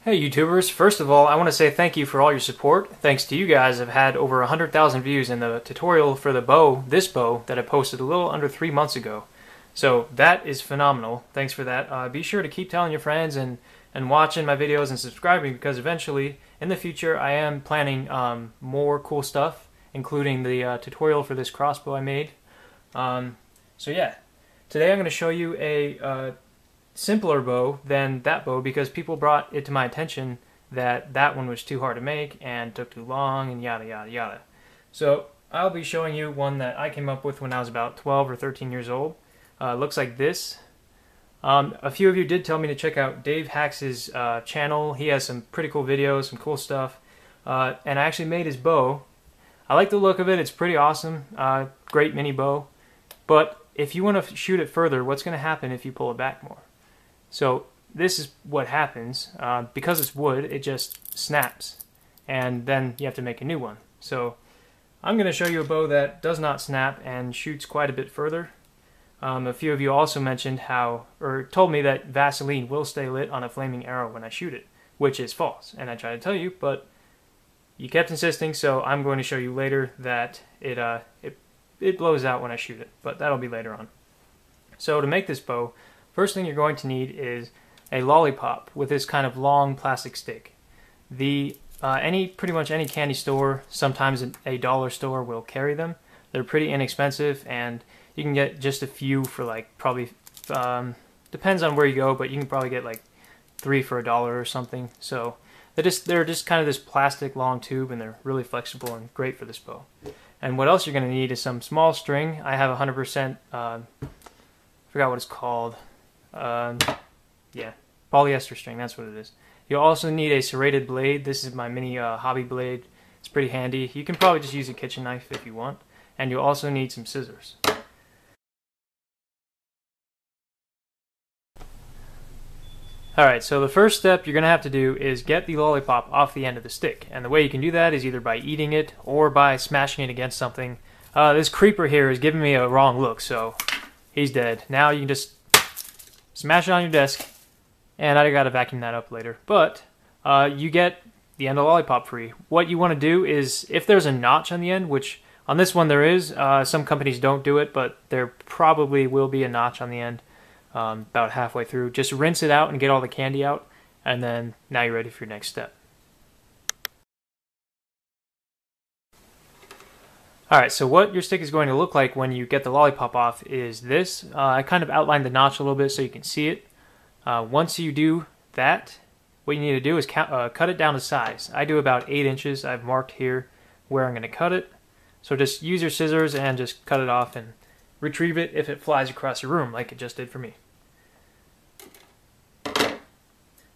Hey YouTubers, first of all I want to say thank you for all your support. Thanks to you guys I've had over 100,000 views in the tutorial for the bow, this bow, that I posted a little under 3 months ago. So that is phenomenal. Thanks for that. Be sure to keep telling your friends and watching my videos and subscribing, because eventually in the future I am planning more cool stuff, including the tutorial for this crossbow I made. So yeah, today I'm going to show you a simpler bow than that bow, because people brought it to my attention that that one was too hard to make and took too long and yada yada yada. So I'll be showing you one that I came up with when I was about 12 or 13 years old. Looks like this. A few of you did tell me to check out Dave Hax's channel. He has some pretty cool videos, some cool stuff, and I actually made his bow. I like the look of it. It's pretty awesome. Great mini bow. But if you want to shoot it further, what's going to happen if you pull it back more? So this is what happens. Because it's wood, it just snaps, and then you have to make a new one. So I'm going to show you a bow that does not snap and shoots quite a bit further. A few of you also mentioned or told me that Vaseline will stay lit on a flaming arrow when I shoot it, which is false, and I tried to tell you, but you kept insisting, so I'm going to show you later that it blows out when I shoot it, but that'll be later on. So to make this bow, first thing you're going to need is a lollipop with this kind of long plastic stick. Pretty much any candy store, sometimes a dollar store, will carry them. They're pretty inexpensive, and you can get just a few for like probably depends on where you go, but you can probably get like 3 for $1 or something. So they're just kind of this plastic long tube, and they're really flexible and great for this bow. And what else you're going to need is some small string. I have 100%. Forgot what it's called. Yeah, polyester string. That's what it is. You'll also need a serrated blade. This is my mini hobby blade. It's pretty handy. You can probably just use a kitchen knife if you want. And you'll also need some scissors. Alright, so the first step you're going to have to do is get the lollipop off the end of the stick. And the way you can do that is either by eating it or by smashing it against something. This creeper here is giving me a wrong look, so he's dead. Now you can just smash it on your desk, and I gotta vacuum that up later. But you get the end of the lollipop free. What you want to do is, if there's a notch on the end, which on this one there is, some companies don't do it, but there probably will be a notch on the end. About halfway through, just rinse it out and get all the candy out, and then now you're ready for your next step. Alright, so what your stick is going to look like when you get the lollipop off is this. I kind of outlined the notch a little bit so you can see it. Once you do that, what you need to do is cut it down to size. I do about 8 inches. I've marked here where I'm going to cut it. So just use your scissors and just cut it off and retrieve it if it flies across your room like it just did for me.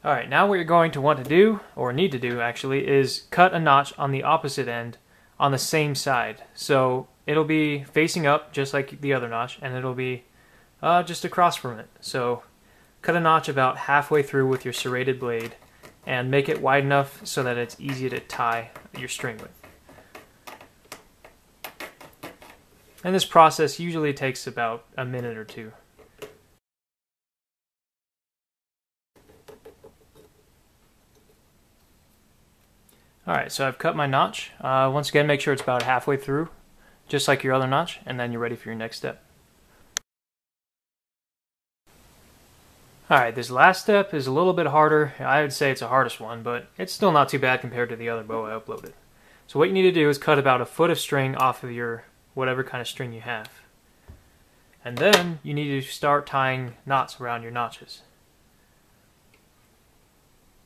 Alright, now what you're going to want to do, or need to do actually, is cut a notch on the opposite end on the same side. So it'll be facing up just like the other notch, and it'll be just across from it. So cut a notch about halfway through with your serrated blade and make it wide enough so that it's easy to tie your string with. And this process usually takes about a minute or two. Alright, so I've cut my notch. Once again, make sure it's about halfway through, just like your other notch, and then you're ready for your next step. Alright, this last step is a little bit harder. I would say it's the hardest one, but it's still not too bad compared to the other bow I uploaded. So what you need to do is cut about a foot of string off of your whatever kind of string you have. And then you need to start tying knots around your notches.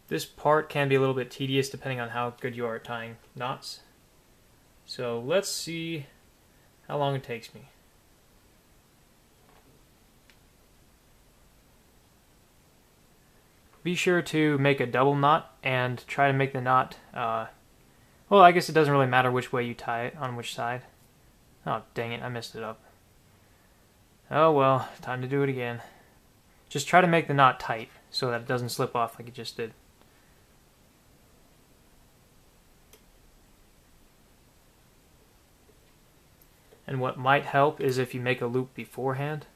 This part can be a little bit tedious depending on how good you are at tying knots. So let's see how long it takes me. Be sure to make a double knot and try to make the knot, well, I guess it doesn't really matter which way you tie it, on which side. Oh, dang it, I messed it up. Oh well, time to do it again. Just try to make the knot tight so that it doesn't slip off like it just did. And what might help is if you make a loop beforehand,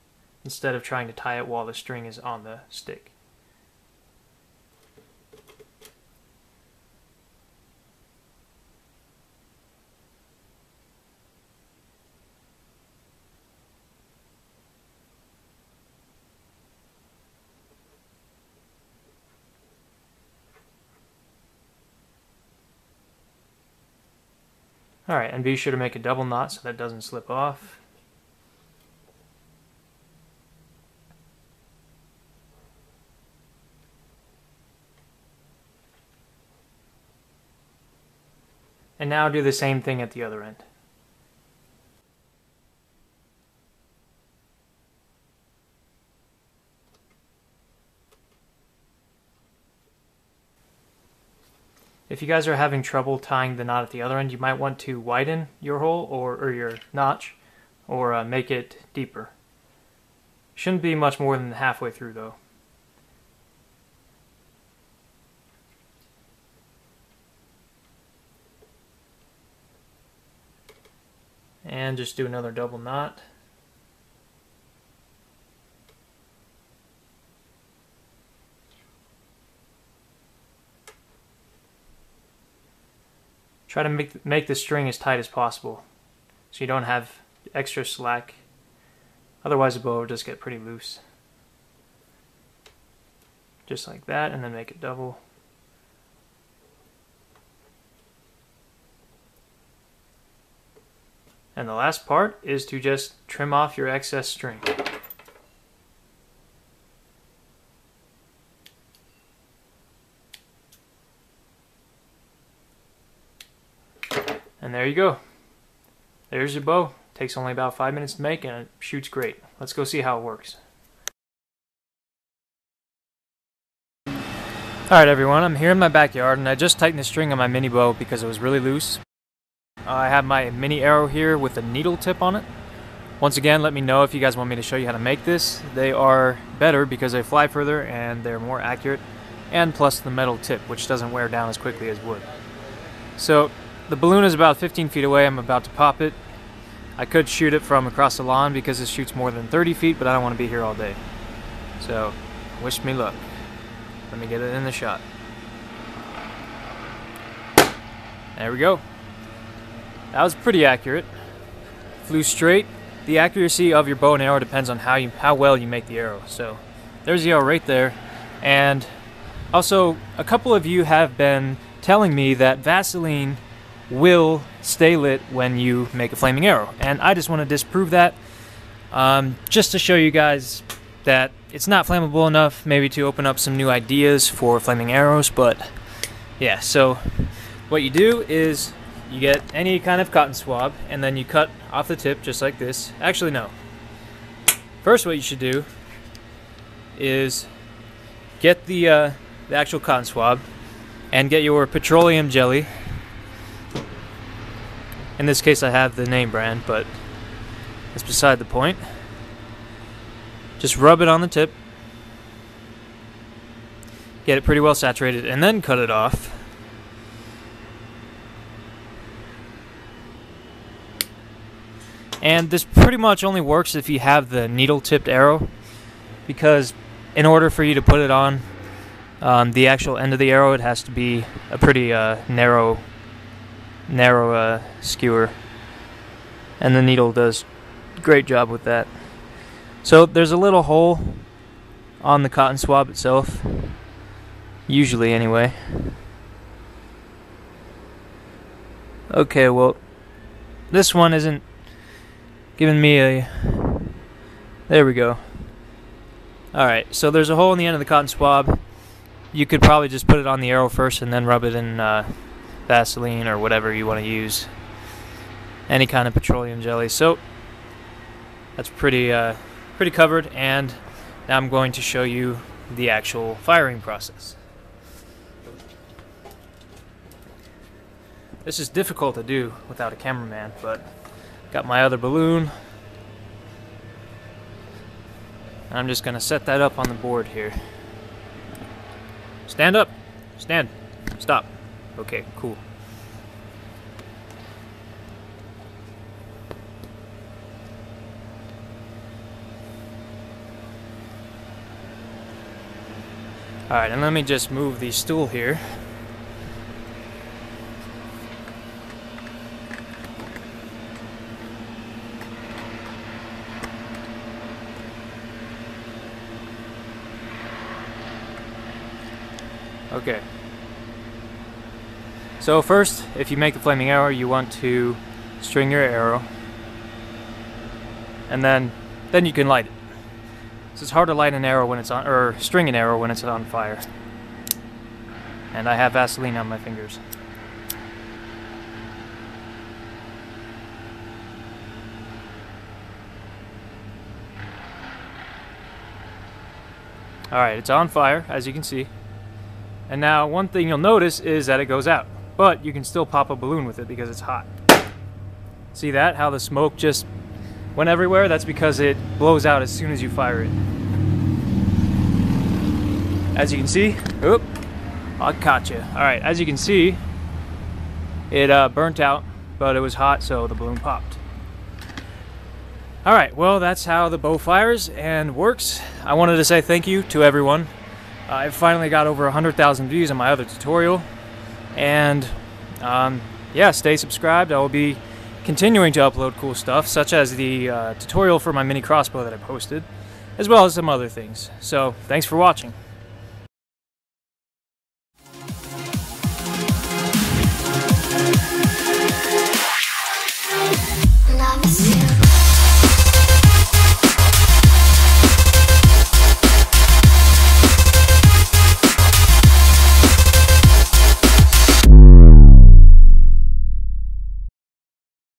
instead of trying to tie it while the string is on the stick. Alright, and be sure to make a double knot so that doesn't slip off. And now do the same thing at the other end. If you guys are having trouble tying the knot at the other end, you might want to widen your hole or your notch, or make it deeper. Shouldn't be much more than halfway through though. And just do another double knot. Try to make the string as tight as possible so you don't have extra slack. Otherwise the bow will just get pretty loose. Just like that, and then make it double. And the last part is to just trim off your excess string. And there you go. There's your bow. Takes only about 5 minutes to make and it shoots great. Let's go see how it works. Alright everyone, I'm here in my backyard and I just tightened the string on my mini bow because it was really loose. I have my mini arrow here with a needle tip on it. Once again, let me know if you guys want me to show you how to make this. They are better because they fly further and they're more accurate, and plus the metal tip, which doesn't wear down as quickly as wood. So the balloon is about 15 feet away. I'm about to pop it. I could shoot it from across the lawn because it shoots more than 30 feet, but I don't want to be here all day. So wish me luck. Let me get it in the shot. There we go. That was pretty accurate. Flew straight. The accuracy of your bow and arrow depends on how well you make the arrow. So there's the arrow right there. And also, a couple of you have been telling me that Vaseline will stay lit when you make a flaming arrow, and I just want to disprove that, just to show you guys that it's not flammable enough maybe to open up some new ideas for flaming arrows. But yeah, so what you do is you get any kind of cotton swab and then you cut off the tip just like this. Actually no, first what you should do is get the actual cotton swab and get your petroleum jelly. In this case I have the name brand, but that's beside the point. Just rub it on the tip, get it pretty well saturated, and then cut it off. And this pretty much only works if you have the needle-tipped arrow, because in order for you to put it on the actual end of the arrow, it has to be a pretty narrow skewer, and the needle does a great job with that. So there's a little hole on the cotton swab itself, usually anyway. Okay, well, this one isn't giving me a... There we go. Alright, so there's a hole in the end of the cotton swab. You could probably just put it on the arrow first and then rub it in Vaseline or whatever you want to use. Any kind of petroleum jelly. So that's pretty covered, and now I'm going to show you the actual firing process. This is difficult to do without a cameraman, but got my other balloon. And I'm just going to set that up on the board here. Stand up. Stand. Stop. Okay, cool. Alright, and let me just move the stool here. Okay. So first, if you make the flaming arrow, you want to string your arrow, and then you can light it. So it's hard to light an arrow when it's on, or string an arrow when it's on fire. And I have Vaseline on my fingers. Alright, it's on fire, as you can see. And now one thing you'll notice is that it goes out. But you can still pop a balloon with it because it's hot. See that? How the smoke just went everywhere? That's because it blows out as soon as you fire it. As you can see, oop, I caught you. Alright, as you can see, it burnt out, but it was hot, so the balloon popped. Alright, well, that's how the bow fires and works. I wanted to say thank you to everyone. I finally got over 100,000 views on my other tutorial. And, yeah, stay subscribed. I will be continuing to upload cool stuff, such as the tutorial for my mini crossbow that I posted, as well as some other things. So, thanks for watching.